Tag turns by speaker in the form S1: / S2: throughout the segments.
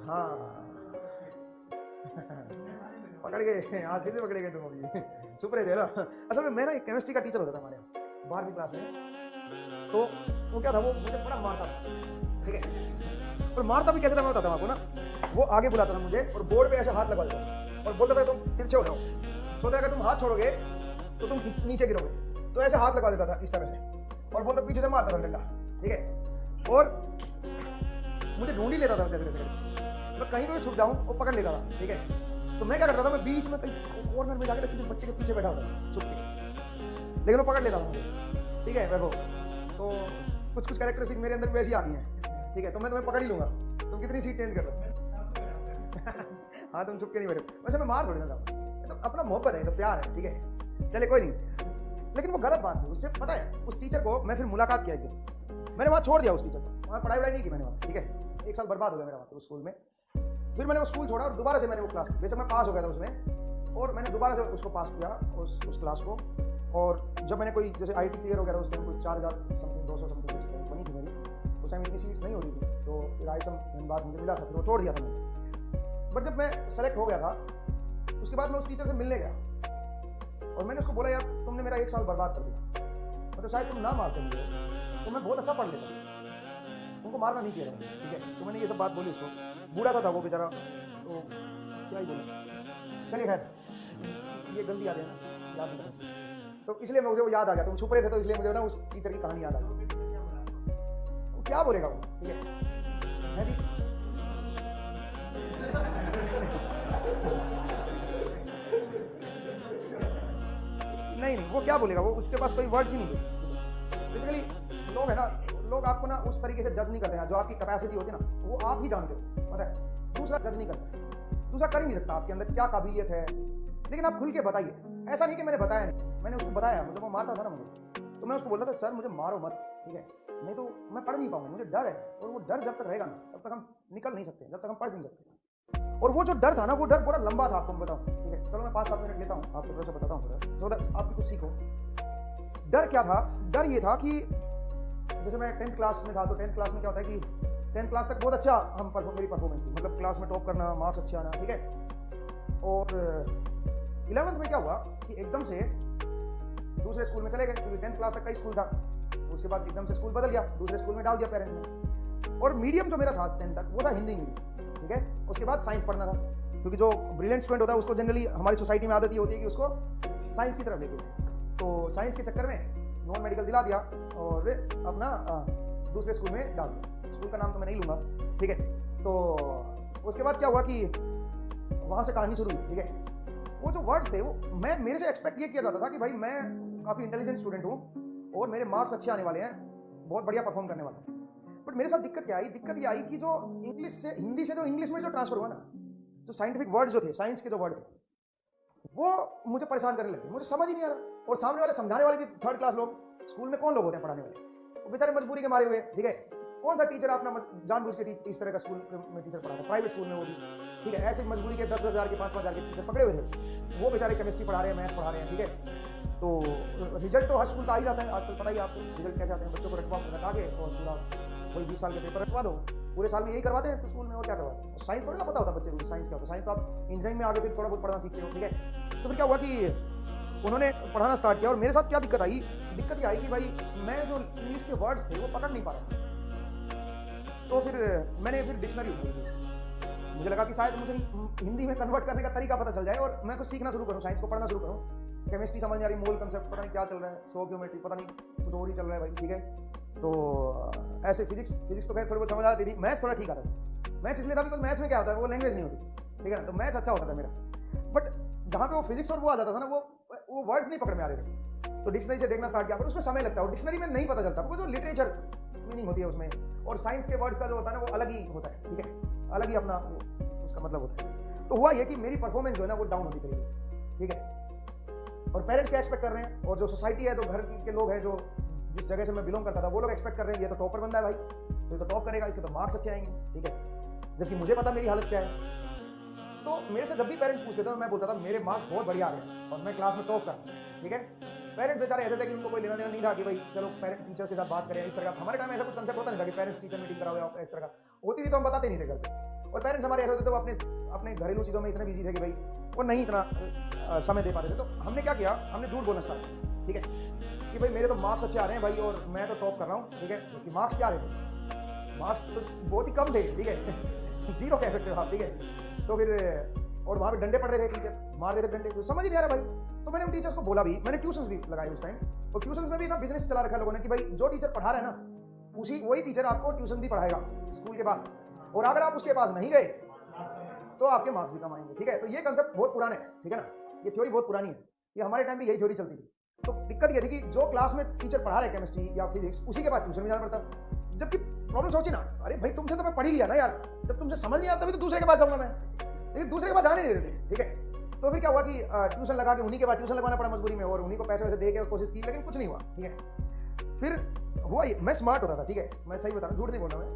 S1: हाँ पकड़ गए, आज फिर से पकड़े गए तुम अभी। छुप रहे थे ना। असल में मैं ना एक केमिस्ट्री का टीचर होता था हमारे यहाँ 12वीं क्लास में। तो वो क्या था, वो मुझे बड़ा मारता था, ठीक है। और मारता भी कैसे था मैं बताता हूँ आपको ना। वो आगे बुलाता था मुझे और बोर्ड पे ऐसे हाथ लगा देता और बोलता था तुम तिरछे हो जाओ, सोचा अगर तुम हाथ छोड़ोगे तो तुम नीचे गिरोगे। तो ऐसे हाथ लगा देता था इस तरह से और बोलता पीछे से मारता था डंडा, ठीक है। और मुझे ढूंढ ही लेता था जैसे जैसे, मैं कहीं पे छुप जाऊँ वो पकड़ लेता था, ठीक है। तो मैं क्या करता था, मैं बीच में कहीं कॉर्नर में जाकर किसी बच्चे के पीछे बैठा होता था छुप के, लेकिन वो पकड़ लेता था मुझे, ठीक है वैभव। तो कुछ कुछ कैरेक्टरिस्टिक मेरे अंदर वैसी आ गई हैं, ठीक है। तो मैं तुम्हें पकड़ ही लूंगा, तुम कितनी सीट चेंज कर लो। हाँ तुम छुप के नहीं बैठे, वैसे मैं मार थोड़ी ना जाता, तो अपना मोहब्बत है, तो प्यार है, ठीक है। चले कोई नहीं, लेकिन वो गलत बात थी। उससे पता है उस टीचर को मैं फिर मुलाकात किया एक दिन, मैंने वहाँ छोड़ दिया उस टीचर को, वहाँ पढ़ाई नहीं की मैंने वहाँ, ठीक है। 1 साल बर्बाद हो गया मेरा वहाँ उस स्कूल में। फिर मैंने वो स्कूल छोड़ा और दोबारा से मैंने वो क्लास की, वैसे मैं पास हो गया था उसमें, और मैंने दोबारा से उसको पास किया उस क्लास को। और जब मैंने कोई जैसे IT क्लियर हो गया था उस टाइम, कोई 4000 समथिंग 200 समथिंग बनी थी मेरी, उस टाइम इतनी सीट्स नहीं हो रही थी। तो फिर ISM दिन बाद मुझे मिला था, फिर वो छोड़ दिया था मैंने। बट जब मैं सेलेक्ट हो गया था उसके बाद मैं उस टीचर से मिलने गया और मैंने उसको बोला यार तुमने मेरा 1 साल बर्बाद कर दिया, मतलब शायद तुम ना मारते मुझे तो मैं बहुत अच्छा पढ़ लेता, तुमको मारना नहीं चाहिए था, ठीक है। तो मैंने ये सब बात बोली उसको। बूढ़ा सा था वो बेचारा, तो क्या ही बोला। चलिए खैर, ये गंदी याद है ना, याद नहीं करना। तो इसलिए मुझे वो याद आ गया, तुम छुप रहे थे तो इसलिए मुझे ना उस टीचर की कहानी याद आ गई। वो क्या बोलेगा वो, ठीक है। मैं भी नहीं वो क्या बोलेगा, वो उसके पास कोई वर्ड्स ही नहीं थे। बेसिकली लोग है ना, लोग आपको ना उस तरीके से जज नहीं करते हैं, जो आपकी कैपेसिटी होती है ना वो आप ही जानते हो, पता है। दूसरा जज नहीं करता है, दूसरा कर ही नहीं सकता आपके अंदर क्या काबिलियत है। लेकिन आप खुल के बताइए, ऐसा नहीं कि मैंने बताया नहीं, मैंने उसको बताया। मतलब वो मारता था ना मुझे, तो मैं उसको बोलता था सर मुझे मारो मत, ठीक है, नहीं तो मैं पढ़ नहीं पाऊंगा, मुझे डर है। और वो डर जब तक रहेगा ना तब तक हम निकल नहीं सकते, जब तक हम पढ़ नहीं सकते। और वो जो डर था ना, वो डर बड़ा लंबा था, आपको मैं बताऊं, ठीक है। चलो मैं 5-7 मिनट लेता हूँ आपको थोड़ा सा बताता हूँ, तो आप भी कुछ सीखो। डर क्या था? डर ये था कि जैसे मैं 10th क्लास में था, तो 10th क्लास में क्या होता है कि 10th क्लास तक बहुत अच्छा मेरी परफॉर्मेंस थी, मतलब क्लास में टॉप करना, मार्क्स अच्छे आना, ठीक है। और 11th में क्या हुआ कि एकदम से दूसरे स्कूल में चले गए, क्योंकि 10th क्लास तक का ही स्कूल था। उसके बाद एकदम से स्कूल बदल गया, दूसरे स्कूल में डाल दिया पेरेंट्स ने। और मीडियम जो मेरा था 10th तक वो था हिंदी मीडियम, ठीक है। उसके बाद साइंस पढ़ना था, क्योंकि जो ब्रिलियंट स्टूडेंट होता है उसको जनरली हमारी सोसाइटी में आदत ये होती है कि उसको साइंस की तरफ लेके जाए। तो साइंस के चक्कर में नॉन मेडिकल दिला दिया और अपना दूसरे स्कूल में डाल दिया। स्कूल का नाम तो मैं नहीं लूँगा, ठीक है। तो उसके बाद क्या हुआ कि वहाँ से कहानी शुरू हुई, ठीक है। वो जो वर्ड्स थे वो मेरे से एक्सपेक्ट ये किया जाता था कि भाई मैं काफ़ी इंटेलिजेंट स्टूडेंट हूँ और मेरे मार्क्स अच्छे आने वाले हैं, बहुत बढ़िया परफॉर्म करने वाला हूँ। बट मेरे साथ दिक्कत क्या आई? दिक्कत ये आई कि जो इंग्लिश से हिंदी से जो इंग्लिश में जो ट्रांसफर हुआ ना, जो साइंटिफिक वर्ड्स जो थे, साइंस के जो वर्ड थे, वो मुझे परेशान करने लगे, मुझे समझ ही नहीं आ रहा। और सामने वाले समझाने वाले भी 3rd क्लास लोग, स्कूल में कौन लोग होते हैं पढ़ाने वाले, वो बेचारे मजबूरी के मारे हुए, ठीक है। कौन सा टीचर अपना जानबूझ के इस तरह का स्कूल में टीचर पढ़ाता है, प्राइवेट स्कूल में वो भी, ठीक है। ऐसे मजबूरी के 10-10 हज़ार के 5-5 हज़ार के टीचर पकड़े हुए थे, वो बेचारे केमिस्ट्री पढ़ा रहे हैं, मैथ्स पढ़ा रहे हैं, ठीक है। तो रिजल्ट तो हर स्कूल का आ ही जाता है आजकल, पता ही आपको रिजल्ट कैसे आते हैं। बच्चों को रटवा के और पूरा वही 20 साल के पेपर रटवा दो, पूरे साल में यही करवाते हैं तो स्कूल में, और क्या करवाते हैं। साइंस थोड़ी ना पता होता बच्चे को साइंस क्या होता है। साइंस तो आप इंजीनियरिंग में आगे फिर थोड़ा बहुत पढ़ना सीखते हो, ठीक है। तो फिर क्या हुआ कि उन्होंने पढ़ाना स्टार्ट किया और मेरे साथ क्या दिक्कत आई? दिक्कत ये आई कि भाई मैं जो इंग्लिश के वर्ड्स थे वो पकड़ नहीं पा रहा। तो फिर मैंने डिक्शनरी उठाई, मुझे लगा कि शायद मुझे हिंदी में कन्वर्ट करने का तरीका पता चल जाए और मैं कुछ सीखना शुरू करूँ, साइंस को पढ़ना शुरू करूँ। केमिस्ट्री समझ नहीं आ रही, मोल कंसेप्ट पता नहीं क्या चल रहा है, स्टोइकियोमेट्री पता नहीं कुछ और ही चल रहा है भाई, ठीक है। तो ऐसे फिजिक्स तो खैर थोड़ी बहुत समझ आती थी, मैथ्स थोड़ा ठीक आता था। मैथ्स इसलिए था बिकॉज मैथ्स में क्या होता है, वो लैंग्वेज नहीं होती, ठीक है ना, तो मैथ्स अच्छा होता था मेरा। बट जहाँ पे वो फिजिक्स और वो आ जाता था ना, वो वर्ड्स नहीं पकड़ में आ रहे थे। तो डिक्शनरी से देखना स्टार्ट किया, पर उसमें समय लगता है, और डिक्शनरी में नहीं पता चलता, वो जो लिटरेचर मीनिंग होती है उसमें, और साइंस के वर्ड्स का जो होता है ना वो अलग ही होता है, ठीक है, अलग ही अपना उसका मतलब होता है। तो हुआ ये कि मेरी परफॉर्मेंस जो है ना वो डाउन होती चली गई, ठीक है। और पेरेंट्स क्या एक्सपेक्ट कर रहे हैं, और जो सोसाइटी है, जो घर के लोग हैं, जो जिस जगह से मैं बिलोंग करता था, वो लोग एक्सपेक्ट कर रहे हैं ये तो टॉपर बंदा है भाई, ये तो टॉप करेगा, इसके तो मार्क्स अच्छे आएंगे, ठीक है। जबकि मुझे पता मेरी हालत क्या है। तो मेरे से जब भी पेरेंट्स पूछते थे मैं बोलता था मेरे मार्क्स बहुत बढ़िया आ रहे हैं और मैं क्लास में टॉप कर, ठीक है। पेरेंट्स बेचारे ऐसे थे कि उनको कोई लेना देना नहीं था कि भाई चलो पेरेंट टीचर्स के साथ बात करें इस तरह का। हमारे टाइम में ऐसा कुछ कंसेप्ट होता नहीं था कि पेरेंट्स टीचर मीटिंग कराओ या इस तरह का। होती थी तो हम बताते नहीं थे घर पे। और पेरेंट्स हमारे ऐसे होते थे, वो अपने घरेलू चीज़ों में इतने बिजी थे कि भाई वो नहीं इतना समय दे पाते थे। तो हमने क्या किया, हमने झूठ बोलना स्टार्ट किया, ठीक है, कि भाई मेरे तो मार्क्स अच्छे आ रहे हैं भाई और मैं तो टॉप कर रहा हूँ, ठीक है। जबकि मार्क्स क्या आ रहे थे, मार्क्स तो बहुत ही कम थे, ठीक है, जीरो कह सकते हो आप, ठीक है। तो फिर और वहाँ पे डंडे पड़ रहे थे, टीचर मार रहे थे डंडे, तो समझ ही नहीं आ रहा भाई। तो मैंने उन टीचर्स को बोला भी, मैंने ट्यूशंस भी लगाए उस टाइम, और ट्यूशंस में भी ना बिजनेस चला रखा है लोगों ने कि भाई जो टीचर पढ़ा रहा है ना वही टीचर आपको ट्यूशन भी पढ़ाएगा स्कूल के बाद, और अगर आप उसके पास नहीं गए तो आपके मार्क्स भी कम आएंगे, ठीक है। तो ये कंसेप्ट बहुत पुराना है, ठीक है ना, ये थ्योरी बहुत पुरानी है, ये हमारे टाइम पे यही थ्योरी चलती थी। तो दिक्कत ये थी कि जो क्लास में टीचर पढ़ा रहे केमिस्ट्री या फिजिक्स, उसी के बाद ट्यूशन में जाना पड़ता। जबकि प्रॉब्लम सोची ना, अरे भाई तुमसे तो मैं पढ़ ही लिया ना यार, जब तुमसे समझ नहीं आता तभी तो दूसरे के पास जाऊंगा मैं, लेकिन दूसरे के पास जाने नहीं देते, ठीक है। तो फिर क्या हुआ कि ट्यूशन लगा के उन्हीं के बाद ट्यूशन लगवाना पड़ा मजबूरी में, और उन्हीं को पैसे वैसे दे के कोशिश की, लेकिन कुछ नहीं हुआ, ठीक है। फिर हुआ ये, मैं स्मार्ट होता था, ठीक है, मैं सही बता रहा हूँ, झूठ नहीं बोल रहा मैं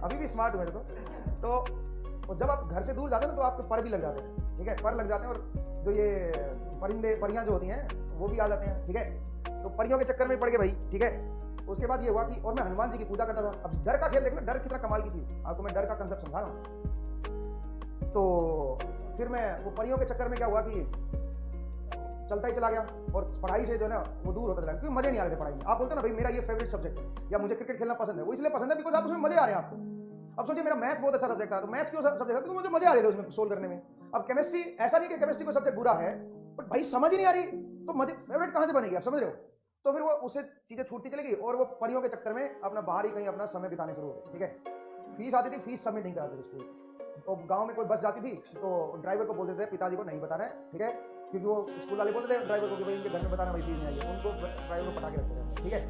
S1: अभी भी स्मार्ट हूँ मेरे तो जब आप घर से दूर जाते हैं ना तो आपके पर भी लग जाते हैं, ठीक है, पर लग जाते हैं, और जो ये परियां जो होती हैं वो भी आ जाते हैं, ठीक है। तो परियों के चक्कर में पड़ गए भाई, ठीक है। उसके बाद ये हुआ कि, और मैं हनुमान जी की पूजा करता था। अब डर का खेल देखना, डर कितना कमाल की चीज, आपको मैं डर का कंसेप्ट समझा रहा हूँ। तो फिर मैं वो परियों के चक्कर में क्या हुआ कि चलता ही चला गया, और पढ़ाई से जो है ना वो दूर होता चला गया, क्योंकि मजे नहीं आ रहे थे पढ़ाई में। आप बोलते ना भाई मेरा ये फेवरेट सब्जेक्ट है या मुझे क्रिकेट खेलना पसंद है, वो इसलिए पसंद है बिकॉज आप उसमें मजे आ रहे हैं आपको। अब सोचिए मेरा मैथ्स बहुत अच्छा सब्जेक्ट था, तो मैथ्स क्यों सब्जेक्ट था, क्योंकि मुझे मजे आ रहे थे उसमें सोल्व करने में। अब केमिस्ट्री, ऐसा नहीं कि केमिस्ट्री को सब्जेक्ट बुरा है, बट भाई समझ ही नहीं आ रही, तो मजे फेवरेट कहाँ से बनेगी, आप समझ रहे हो। तो फिर वो उससे चीजें छूटती चलेगी, और वो परियों के चक्कर में अपना बाहर ही कहीं अपना समय बिताने शुरू हो गए, ठीक है। फीस आती थी, फीस सबमिट नहीं कराते थे स्कूल। तो गांव में कोई बस जाती थी तो ड्राइवर को बोलते थे पिताजी को नहीं बताना है, ठीक है, क्योंकि वो स्कूल वाले बोलते थे ड्राइवर को कि भाई इनके घर में बताना भाई फीस नहीं आई है, उनको ड्राइवर को पटा के रखते थे, ठीक है।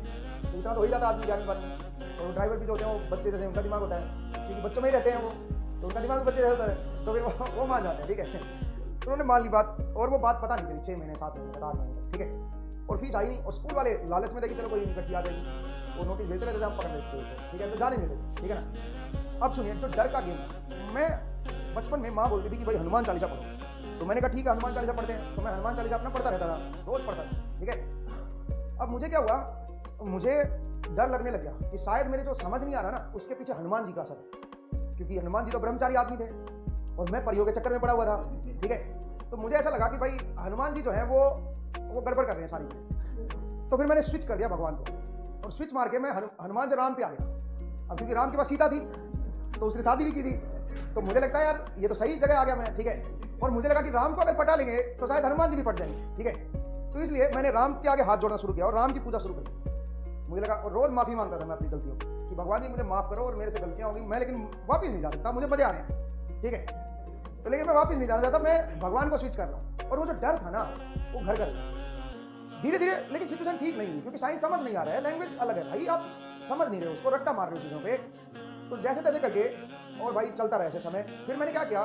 S1: तो इतना तो हो ही जाता आदमी ज्ञान बात। और ड्राइवर भी जो होते हैं वो बच्चे जैसे उनका दिमाग होता है, क्योंकि बच्चों में ही रहते हैं वो, तो उनका दिमाग बच्चे जैसा होता है, तो फिर वो मान जाते हैं, ठीक है। तो उन्होंने मान ली बात, और वो बात पता नहीं चली 6 महीने 7 महीने 8 महीने, ठीक है। और फीस आई नहीं, और स्कूल वाले लालच में देखिए चलो कोई इकट्ठी आ जाएगी, वो नोटिस भेजते रहते थे, हम पकड़ लेते थे, ठीक है, तो जाने नहीं देते, ठीक है ना। अब सुनिए, जो डर का गेम, मैं बचपन में माँ बोलती थी कि भाई हनुमान चालीसा पढ़ो, तो मैंने कहा ठीक है हनुमान चालीसा पढ़ते हैं, तो मैं हनुमान चालीसा अपना पढ़ता रहता था, रोज पढ़ता था, ठीक है। अब मुझे क्या हुआ, मुझे डर लगने लग गया कि शायद मेरे जो समझ नहीं आ रहा ना उसके पीछे हनुमान जी का असर है, क्योंकि हनुमान जी तो ब्रह्मचारी आदमी थे और मैं परियों के चक्कर में पड़ा हुआ था, ठीक है। तो मुझे ऐसा लगा कि भाई हनुमान जी जो है वो गड़बड़ कर रहे हैं सारी चीज़। तो फिर मैंने स्विच कर दिया भगवान को, और स्विच मार के मैं हनुमान से राम पे आ गया। अब क्योंकि राम के पास सीता थी तो उसने शादी भी की थी, तो मुझे लगता है यार ये तो सही जगह आ गया मैं, ठीक है। और मुझे लगा कि राम को अगर पटा लेंगे तो शायद हनुमान जी भी पट जाएंगे, ठीक है। तो इसलिए मैंने राम के आगे हाथ जोड़ना शुरू किया और राम की पूजा शुरू कर दी। मुझे लगा, और रोज माफी मांगता था मैं अपनी गलतियों की, कि भगवान जी मुझे माफ करो और मेरे से गलतियां होगी, मैं लेकिन वापस नहीं जा सकता, मुझे मजे आ रहे हैं, ठीक है। तो लेकिन मैं वापस नहीं जाना चाहता, मैं भगवान को स्विच कर रहा हूँ। और वो जो डर था ना वो घर घर धीरे धीरे, लेकिन सिचुएशन ठीक नहीं हुई, क्योंकि साइंस समझ नहीं आ रहा है, लैंग्वेज अलग है भाई, आप समझ नहीं रहे हो उसको, रट्टा मार रहे हो चीज़ों पे। तो जैसे तैसे करके और भाई चलता रहा ऐसे समय। फिर मैंने क्या किया,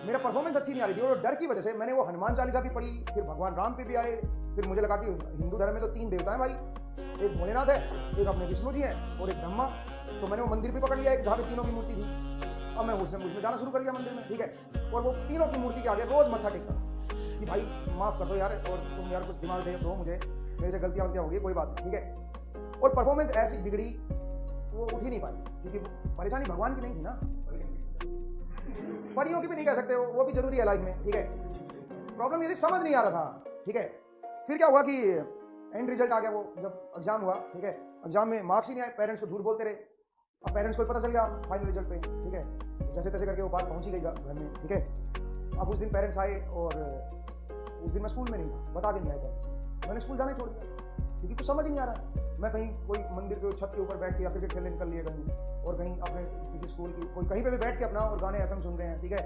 S1: मेरा परफॉर्मेंस अच्छी नहीं आ रही थी और डर की वजह से मैंने वो हनुमान चालीसा भी पढ़ी, फिर भगवान राम पे भी आए। फिर मुझे लगा कि हिंदू धर्म में तो 3 देवता हैं भाई, एक भोलेनाथ है, एक अपने विष्णु जी हैं और एक ब्रह्मा। तो मैंने वो मंदिर भी पकड़ लिया एक, जहाँ पे तीनों की मूर्ति थी। अब मैं उसमें जाना शुरू कर दिया मंदिर में, ठीक है। और वो तीनों की मूर्ति के आगे रोज मत्था टेकता कि भाई माफ कर दो यार, और तुम यार कुछ दिमाग दे दो मुझे, मेरे से गलतियाँ होगी, कोई बात नहीं, ठीक है। और परफॉर्मेंस ऐसी बिगड़ी, वो उठ ही नहीं पाई, क्योंकि परेशानी भगवान की नहीं थी ना, परियों की भी नहीं कह सकते, वो भी जरूरी है लाइफ में, ठीक है। प्रॉब्लम ये थी समझ नहीं आ रहा था, ठीक है। फिर क्या हुआ कि एंड रिजल्ट आ गया, वो जब एग्जाम हुआ, ठीक है, एग्जाम में मार्क्स ही नहीं आए, पेरेंट्स को झूठ बोलते रहे। अब पेरेंट्स को पता चल गया फाइनल रिजल्ट पे, ठीक है, जैसे तैसे करके वो बात पहुंची गई घर में, ठीक है। अब उस दिन पेरेंट्स आए और उस दिन मैं स्कूल में नहीं था, बता के नहीं आए पेरेंट्स, मैंने स्कूल जाना ही छोड़ दिया, क्योंकि कुछ समझ ही नहीं आ रहा है। मैं कहीं कोई मंदिर के छत के ऊपर बैठ के या क्रिकेट खेलने निकल लिए कहीं, और कहीं अपने किसी स्कूल की कोई कहीं पे भी बैठ के अपना और गाने एफएम सुन रहे हैं, ठीक है,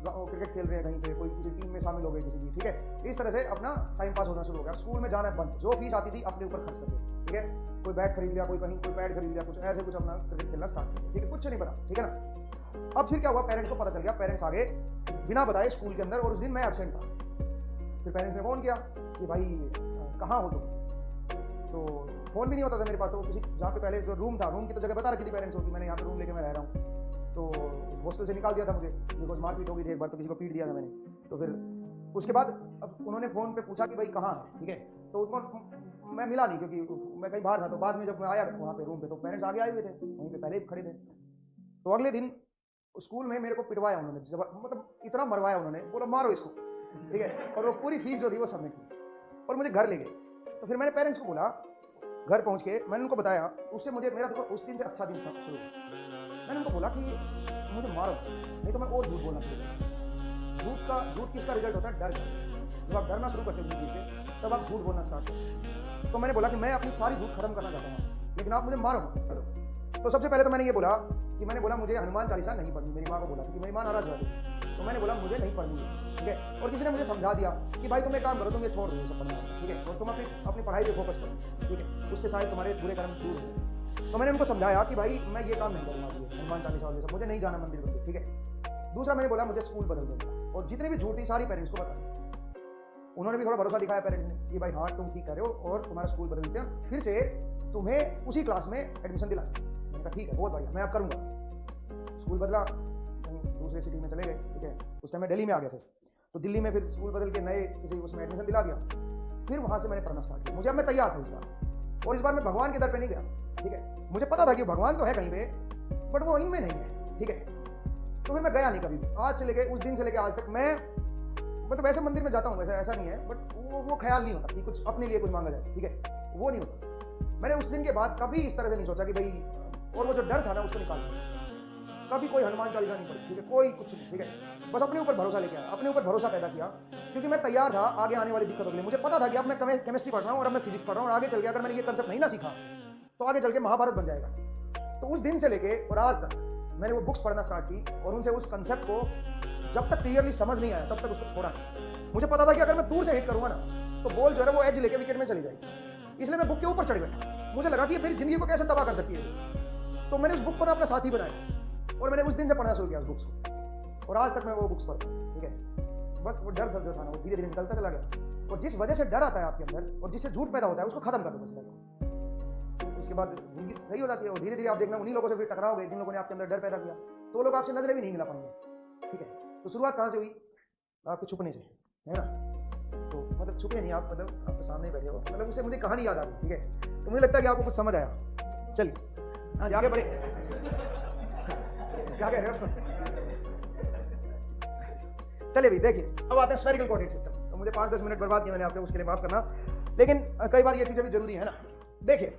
S1: क्रिकेट खेल रहे हैं कहीं पे, कोई किसी टीम में शामिल हो गए किसी की, ठीक है। इस तरह से अपना टाइम पास होना शुरू हो गया। स्कूल में जाना बंद, जो फीस आती थी अपने ऊपर खर्च कर दिया, ठीक है। कोई बैट खरीद लिया, कोई कहीं कोई पैड खरीद लिया, कुछ ऐसे कुछ अपना क्रिकेट खेलना स्टार्ट कर दिया, ठीक है, कुछ नहीं पता, ठीक है ना। अब फिर क्या हुआ, पेरेंट्स को पता चल गया, पेरेंट्स आ गए बिना बताए स्कूल के अंदर, और उस दिन मैं एबसेंट था। फिर पेरेंट्स ने फ़ोन किया कि भाई कहाँ हो तुम, तो फ़ोन भी नहीं होता था मेरे पास, तो किसी जहाँ पे पहले जो रूम था, रूम की तो जगह बता रखी थी पेरेंट्स को कि मैंने यहाँ पे रूम लेके मैं रह रहा हूँ। तो हॉस्टल से निकाल दिया था मुझे, बिकॉज मारपीट हो गई थी एक बार, तो किसी को पीट दिया था मैंने। तो फिर उसके बाद अब उन्होंने फ़ोन पे पूछा कि भाई कहाँ है, ठीक है। तो उनको मैं मिला नहीं, क्योंकि मैं कहीं बाहर था। तो बाद में जब मैं आया वहाँ पे रूम पे, तो पेरेंट्स आगे आए हुए थे, वहीं पे पहले ही खड़े थे। तो अगले दिन स्कूल में मेरे को पिटवाया उन्होंने, मतलब इतना मरवाया उन्होंने, बोला मारो इसको, ठीक है। और वो पूरी फीस जो थी वो सबमिट की और मुझे घर ले गए। तो फिर मैंने पेरेंट्स को बोला, घर पहुंच के मैंने उनको बताया। उससे मुझे मेरा देखो उस दिन से अच्छा दिन शुरू हुआ। मैंने उनको बोला कि मुझे मारो, नहीं तो मैं और झूठ बोलना शुरू करूँ। झूठ किसका रिजल्ट होता है? डर का। जब आप डरना शुरू करते हो किसी चीज़ से, तब आप झूठ बोलना स्टार्ट करते। तो मैंने बोला कि मैं अपनी सारी झूठ खत्म करना चाहता हूँ, लेकिन आप मुझे मारो मत। तो सबसे पहले तो मैंने ये बोला कि मुझे हनुमान चालीसा नहीं पढ़नी। मेरी माँ को बोला, क्योंकि मेरी माँ नाराज हो गई। तो मैंने बोला मुझे नहीं पढ़नी है, ठीक है। और किसी ने मुझे समझा दिया कि भाई तुम एक काम करो, तुम ये छोड़ दो ये सब पढ़ना, ठीक है, और तुम अपनी पढ़ाई पे फोकस करो, ठीक है, उससे शायद तुम्हारे बुरे कर्म दूर हो। तो मैंने उनको समझाया कि भाई मैं ये काम नहीं करूँगा, हनुमान चालीसा वाले सब, मुझे नहीं जाना मंदिर मंदिर, ठीक है। दूसरा मैंने बोला मुझे स्कूल बदल दूंगा, और जितनी भी झूठ थी सारी पेरेंट्स को बता। उन्होंने भी थोड़ा भरोसा दिखाया पेरेंट्स ने कि भाई हाँ तुम ठीक कह रहे हो, और तुम्हारा स्कूल बदल देते हैं, फिर से तुम्हें उसी क्लास में एडमिशन दिला। मैंने कहा ठीक है, बहुत बढ़िया, मैं अब करूँगा। स्कूल बदला, दूसरे सिटी में चले गए, ठीक है। उस टाइम मैं दिल्ली में आ गया फिर। तो दिल्ली में फिर स्कूल बदल के नए किसी उसमें एडमिशन दिला दिया। फिर वहाँ से मैंने पढ़ना स्टार्ट किया। मुझे अब मैं तैयार था इस बार, और इस बार मैं भगवान के दर पे नहीं गया, ठीक है। मुझे पता था कि भगवान तो है कहीं पे, बट वो इनमें नहीं है, ठीक है। तो फिर मैं गया नहीं कभी भी। आज से लेके उस दिन से लेके आज तक मैं मतलब वैसे मंदिर में जाता हूँ, वैसे ऐसा नहीं है, बट वो ख्याल नहीं होता कि कुछ अपने लिए कुछ मांगा जाए, ठीक है, वो नहीं होता। मैंने उस दिन के बाद कभी इस तरह से नहीं सोचा कि भाई, और वो जो डर था ना उसको निकाल दिया। कभी कोई हनुमान चालीसा नहीं पढ़ी, ठीक है, कोई कुछ नहीं, ठीक है। बस अपने ऊपर भरोसा लेके आया, अपने ऊपर भरोसा पैदा किया, क्योंकि मैं तैयार था आगे आने वाली दिक्कतों के लिए। मुझे पता था कि अब मैं केमिस्ट्री पढ़ रहा हूँ और अब मैं फिजिक्स पढ़ रहा हूँ, और आगे चल के अगर मैंने ये कंसेप्ट नहीं ना सीखा तो आगे चल के महाभारत बन जाएगा। तो उस दिन से लेके और आज तक मैंने वो बुक्स पढ़ना स्टार्ट की, और उनसे उस कंसेप्ट को जब तक क्लियरली समझ नहीं आया तब तक उसको छोड़ा नहीं। मुझे पता था कि अगर मैं दूर से हिट करूँगा ना तो बॉल जो है वो एज लेके विकेट में चली जाएगी, इसलिए मैं बुक के ऊपर चढ़ बैठा। मुझे लगा कि ये मेरी जिंदगी को कैसे तबाह कर सकती है। तो मैंने उस बुक को ना अपना साथी बनाया, और मैंने उस दिन से पढ़ना शुरू किया उस बुक्स को, और आज तक मैं वो बुक्स पढ़ता हूँ, ठीक है। बस वो डर जो था ना वो धीरे धीरे निकलता चला गया, और जिस वजह से डर आता है आपके अंदर और जिससे झूठ पैदा होता है उसको खत्म कर दो बस डर। उसके बाद जिंदगी सही हो जाती है, और धीरे धीरे आप देखना उन्हीं लोगों से फिर टकराओगे जिन लोगों ने आपके अंदर डर पैदा किया, तो वो लोग आपसे नजरें भी नहीं मिला पाएंगे, ठीक है। तो शुरुआत कहाँ से हुई? आपके छुपने से, है ना। तो मतलब छुपे नहीं आप, मतलब आपके सामने बैठे हो, मतलब उससे मुझे कहानी याद आ गई, ठीक है। तो मुझे लगता है कि आपको कुछ समझ आया। चलिए हाँ आगे बढ़े। क्या कह रहे हो? चलिए भाई देखिए, अब आते हैं स्फेरिकल कोऑर्डिनेट सिस्टम। तो मुझे 5-10 मिनट बर्बाद किए मैंने आपके, उसके लिए माफ करना, लेकिन कई बार ये चीजें भी जरूरी है ना। देखिए